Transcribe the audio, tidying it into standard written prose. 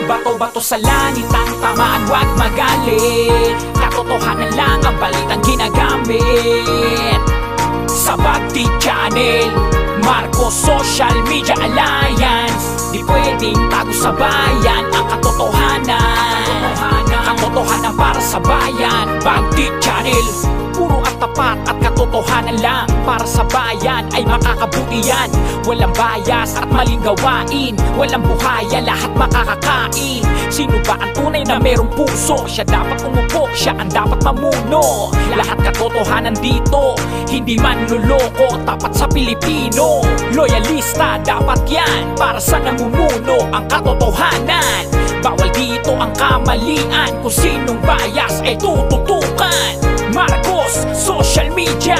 Bato-bato sa langit ang tamaan, wag magalit. Katotohanan lang ang balitang ginagamit. Sa Bagti Channel, Marcos Social Media Alliance. Di pwedeng tago sa bayan ang katotohanan. Katotohanan para sa bayan, Bagti Channel. Puro at tapat at katotohanan lang para sa bayan ay makakabuti yan. Walang bias at maling gawain, walang buhaya, lahat makakakain. Sino ba ang tunay na merong puso? Siya dapat umupo, siya ang dapat mamuno. Lahat katotohanan dito, hindi man luloko, tapat sa Pilipino. Loyalista dapat yan para sa namumuno ang katotohanan. Bawal dito ang kamalian, kung sinong bias ay tututukan. Marcos Social Media